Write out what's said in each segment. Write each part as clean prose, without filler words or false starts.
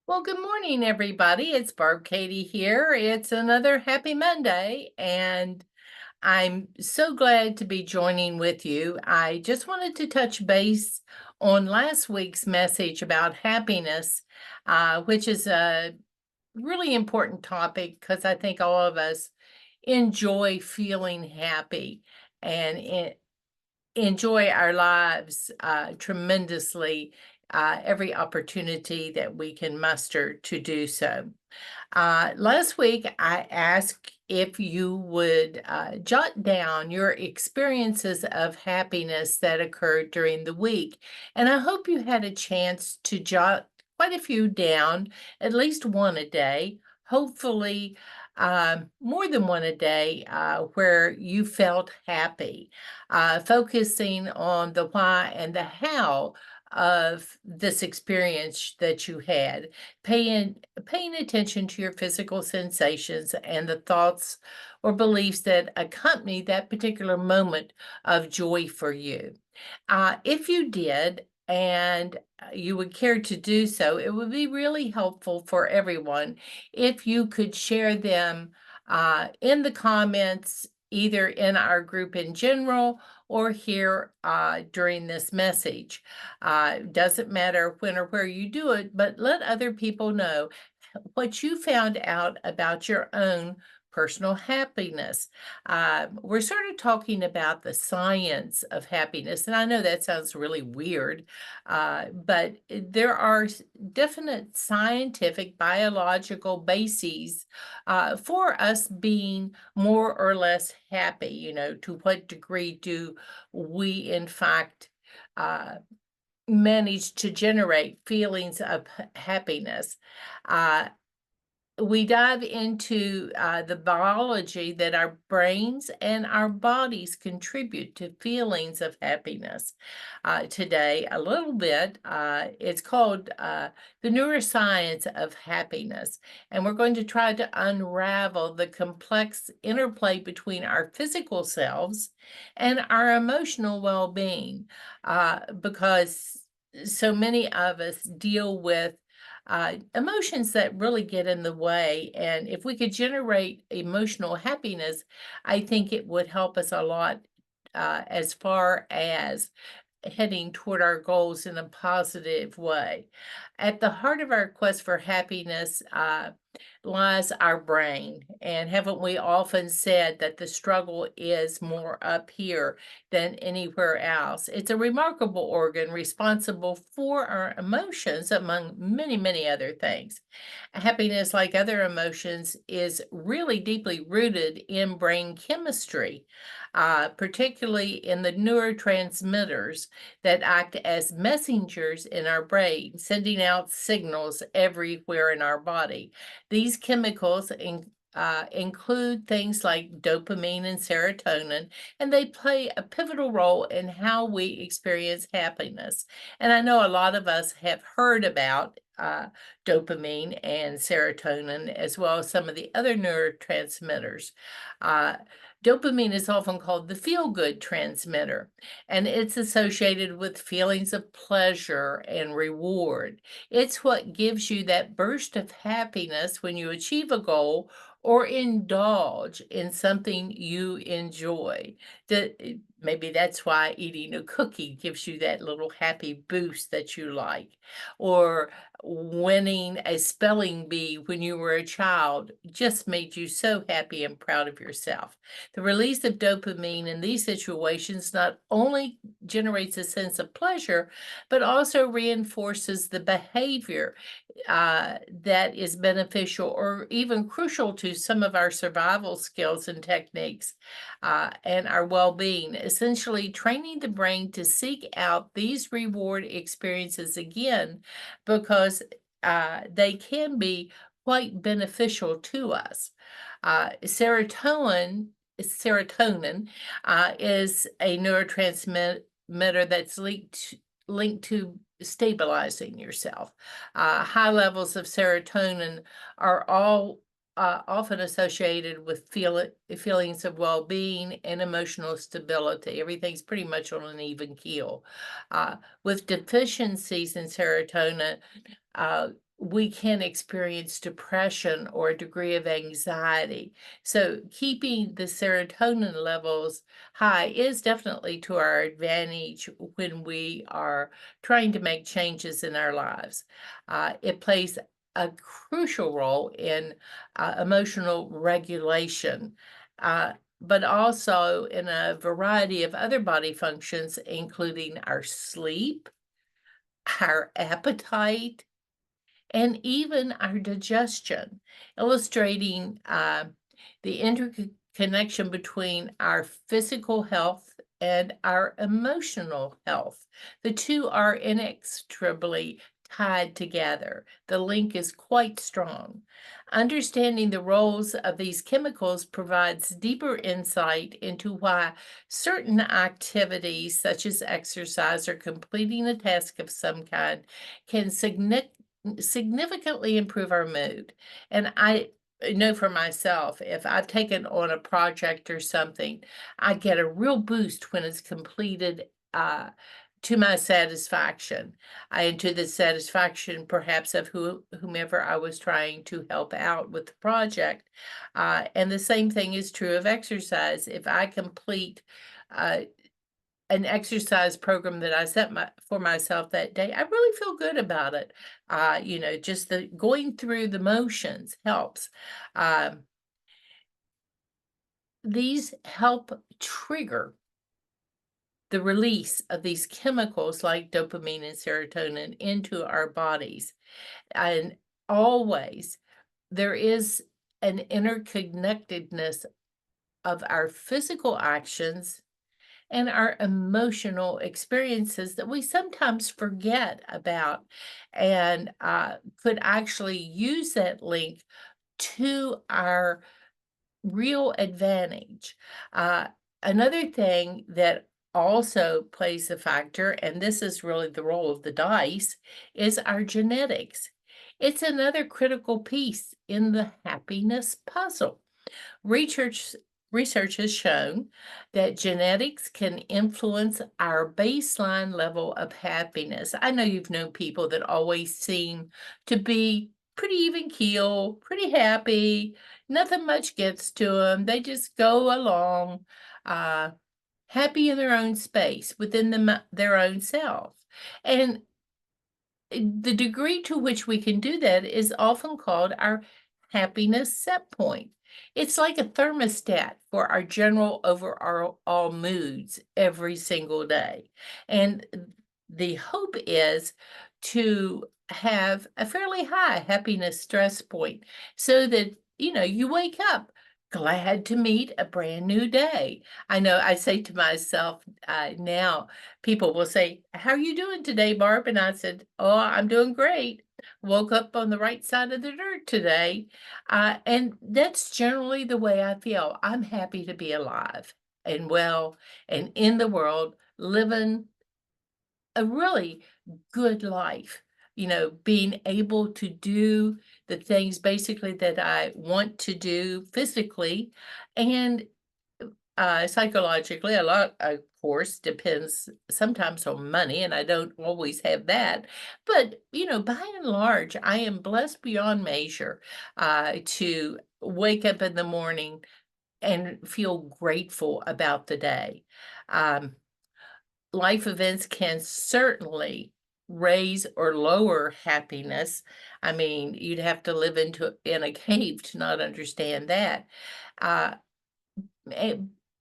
Well, good morning, everybody. It's Barb Katie here. It's another happy Monday, and I'm so glad to be joining with you. I just wanted to touch base on last week's message about happiness, which is a really important topic because I think all of us enjoy feeling happy and enjoy our lives tremendously every opportunity that we can muster to do so. Last week, I asked if you would jot down your experiences of happiness that occurred during the week. And I hope you had a chance to jot quite a few down, at least one a day, hopefully more than one a day, where you felt happy, focusing on the why and the how of this experience that you had, paying attention to your physical sensations and the thoughts or beliefs that accompany that particular moment of joy for you. If you did, and you would care to do so, it would be really helpful for everyone if you could share them in the comments, either in our group in general or here during this message. Doesn't matter when or where you do it, but let other people know what you found out about your own personal happiness. We're sort of talking about the science of happiness, and I know that sounds really weird, but there are definite scientific, biological bases for us being more or less happy. To what degree do we, in fact, uh, manage to generate feelings of happiness? Uh, we dive into the biology that our brains and our bodies contribute to feelings of happiness today a little bit. It's called the neuroscience of happiness. And we're going to try to unravel the complex interplay between our physical selves and our emotional well being because so many of us deal with emotions that really get in the way. And if we could generate emotional happiness, I think it would help us a lot as far as heading toward our goals in a positive way. At the heart of our quest for happiness lies our brain. And haven't we often said that the struggle is more up here than anywhere else? It's a remarkable organ responsible for our emotions, among many, many other things. Happiness, like other emotions, is really deeply rooted in brain chemistry, particularly in the neurotransmitters that act as messengers in our brain, sending out signals everywhere in our body. These chemicals include things like dopamine and serotonin, and they play a pivotal role in how we experience happiness. And I know a lot of us have heard about dopamine and serotonin, as well as some of the other neurotransmitters. Uh, Dopamine is often called the feel good transmitter, and it's associated with feelings of pleasure and reward. It's what gives you that burst of happiness when you achieve a goal or indulge in something you enjoy. Maybe that's why eating a cookie gives you that little happy boost that you like, or winning a spelling bee when you were a child just made you so happy and proud of yourself. The release of dopamine in these situations not only generates a sense of pleasure, but also reinforces the behavior that is beneficial or even crucial to some of our survival skills and techniques and our well being, essentially training the brain to seek out these reward experiences again because they can be quite beneficial to us. Serotonin is a neurotransmitter that's linked to stabilizing yourself. High levels of serotonin are all often associated with feelings of well-being and emotional stability. Everything's pretty much on an even keel. With deficiencies in serotonin, uh, we can experience depression or a degree of anxiety. So keeping the serotonin levels high is definitely to our advantage when we are trying to make changes in our lives. It plays a crucial role in emotional regulation, but also in a variety of other body functions, including our sleep, our appetite, and even our digestion, illustrating the interconnection between our physical health and our emotional health. The two are inextricably tied together. The link is quite strong. Understanding the roles of these chemicals provides deeper insight into why certain activities, such as exercise or completing a task of some kind, can significantly improve our mood. And I know for myself, if I've taken on a project or something, I get a real boost when it's completed to my satisfaction, and to the satisfaction perhaps of whomever I was trying to help out with the project. And the same thing is true of exercise. If I complete uh, an exercise program that I set for myself that day, I really feel good about it. Just the going through the motions helps. Um, these help trigger the release of these chemicals like dopamine and serotonin into our bodies. And always there is an interconnectedness of our physical actions and our emotional experiences that we sometimes forget about, and could actually use that link to our real advantage. Uh, Another thing that also plays a factor, and this is really the role of the dice, is our genetics. It's another critical piece in the happiness puzzle. Research Research has shown that genetics can influence our baseline level of happiness. I know you've known people that always seem to be pretty even keel, pretty happy, nothing much gets to them. They just go along, uh, happy in their own space within their own self. And the degree to which we can do that is often called our happiness set point. It's like a thermostat for our general overall moods every single day. And the hope is to have a fairly high happiness stress point so that, you wake up glad to meet a brand new day. I know I say to myself now, people will say, "How are you doing today, Barb?" And I said, "Oh, I'm doing great. Woke up on the right side of the dirt today." And that's generally the way I feel. I'm happy to be alive and well and in the world, living a really good life. Being able to do the things basically that I want to do physically and psychologically. A lot, of course, depends sometimes on money, and I don't always have that. But, by and large, I am blessed beyond measure to wake up in the morning and feel grateful about the day. Um, Life events can certainly raise or lower happiness. I mean, you'd have to live in a cave to not understand that. Uh, Eh,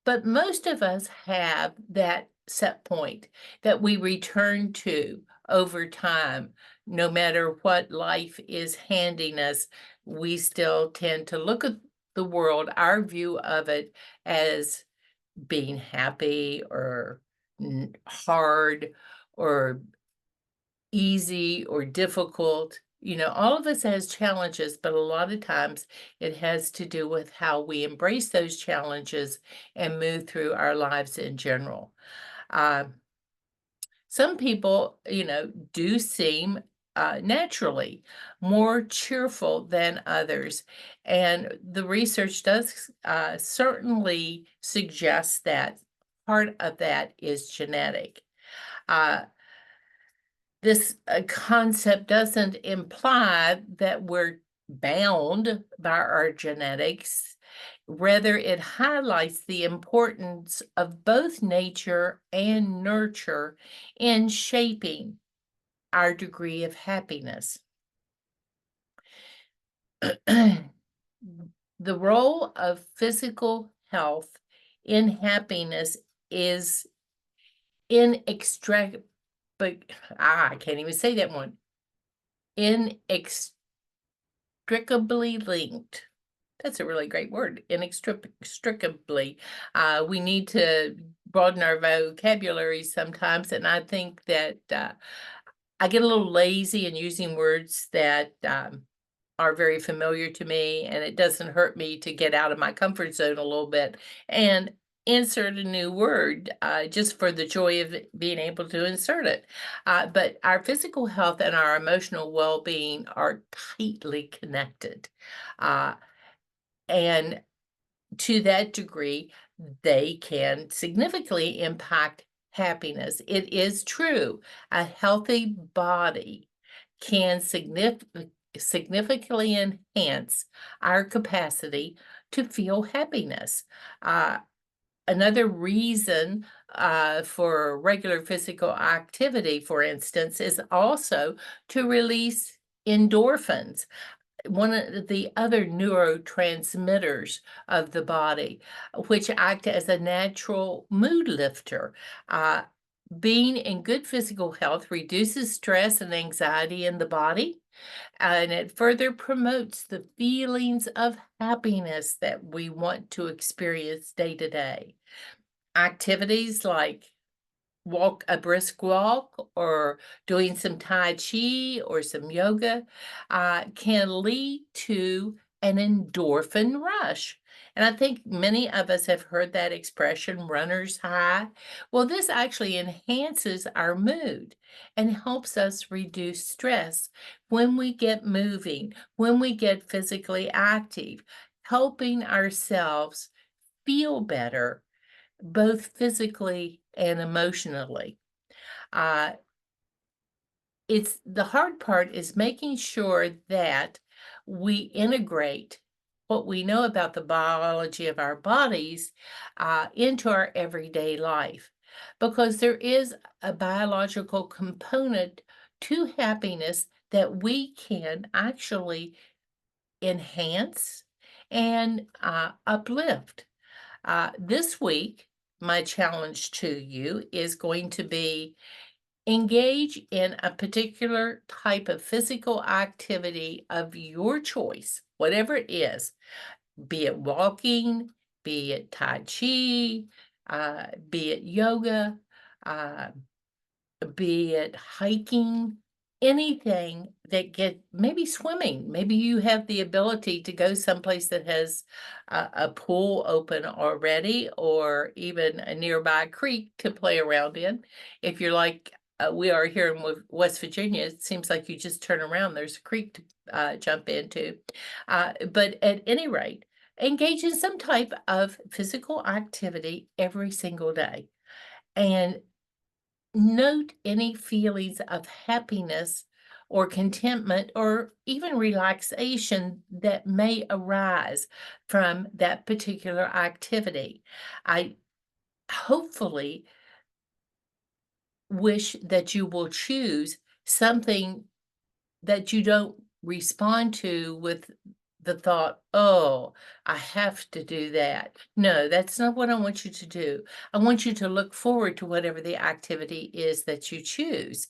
but most of us have that set point that we return to over time. No matter what life is handing us, we still tend to look at the world, our view of it, as being happy or hard or easy or difficult. All of us has challenges, but a lot of times it has to do with how we embrace those challenges and move through our lives in general. Uh, some people, do seem naturally more cheerful than others. And the research does certainly suggest that part of that is genetic. Uh, This concept doesn't imply that we're bound by our genetics. Rather, it highlights the importance of both nature and nurture in shaping our degree of happiness. The role of physical health in happiness is inextricably, I can't even say that one, inextricably linked. That's a really great word, inextricably. We need to broaden our vocabulary sometimes, and I think that I get a little lazy in using words that are very familiar to me, and it doesn't hurt me to get out of my comfort zone a little bit and insert a new word just for the joy of being able to insert it. But our physical health and our emotional well-being are tightly connected. Uh, and to that degree, they can significantly impact happiness. It is true, a healthy body can significantly enhance our capacity to feel happiness. Uh, Another reason for regular physical activity, for instance, is also to release endorphins, one of the other neurotransmitters of the body, which act as a natural mood lifter. Uh, Being in good physical health reduces stress and anxiety in the body, and it further promotes the feelings of happiness that we want to experience day to day. Activities like a brisk walk or doing some tai chi or some yoga can lead to an endorphin rush. And I think many of us have heard that expression, runner's high. Well, this actually enhances our mood and helps us reduce stress when we get moving, when we get physically active, helping ourselves feel better both physically and emotionally. Uh, it's the hard part is making sure that we integrate what we know about the biology of our bodies into our everyday life, because there is a biological component to happiness that we can actually enhance and uplift. This week, my challenge to you is going to be engage in a particular type of physical activity of your choice, whatever it is, be it walking, be it Tai Chi, be it yoga, uh, be it hiking, anything that get maybe swimming. Maybe you have the ability to go someplace that has a pool open already, or even a nearby creek to play around in. If you're like we are here in West Virginia, it seems like you just turn around, there's a creek to jump into. But at any rate, engage in some type of physical activity every single day. And note any feelings of happiness or contentment or even relaxation that may arise from that particular activity. I hopefully wish that you will choose something that you don't respond to with the thought, "Oh, I have to do that." No, that's not what I want you to do. I want you to look forward to whatever the activity is that you choose.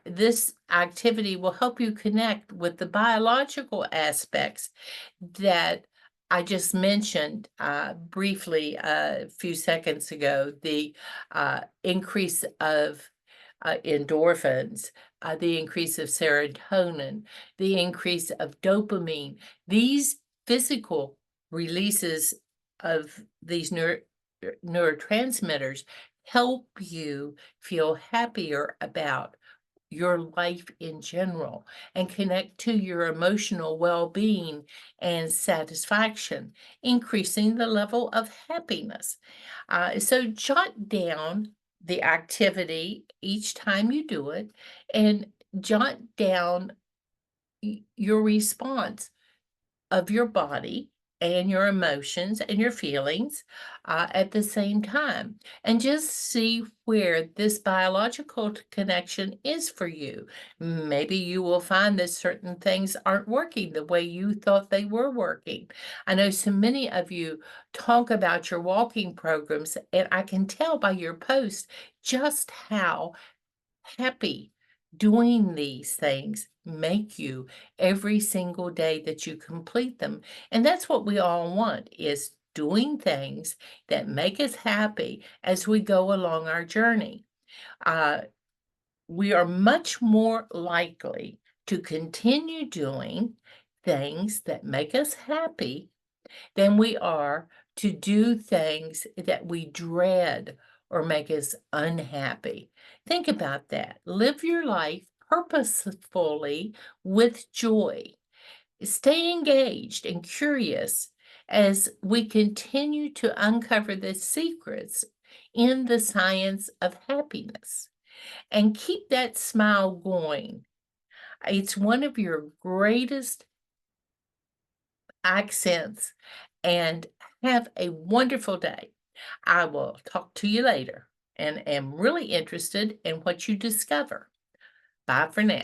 This activity will help you connect with the biological aspects that I just mentioned briefly a few seconds ago, the increase of endorphins, the increase of serotonin, the increase of dopamine. These physical releases of these neurotransmitters help you feel happier about your life in general and connect to your emotional well-being and satisfaction, increasing the level of happiness. So jot down the activity each time you do it and jot down your response of your body and your emotions and your feelings at the same time, and just see where this biological connection is for you. Maybe you will find that certain things aren't working the way you thought they were working. I know so many of you talk about your walking programs, and I can tell by your posts just how happy doing these things make you every single day that you complete them. And that's what we all want, is doing things that make us happy as we go along our journey. Uh, we are much more likely to continue doing things that make us happy than we are to do things that we dread or make us unhappy. Think about that. Live your life purposefully with joy. Stay engaged and curious as we continue to uncover the secrets in the science of happiness. And keep that smile going. It's one of your greatest accents, and have a wonderful day. I will talk to you later and am really interested in what you discover. Bye for now.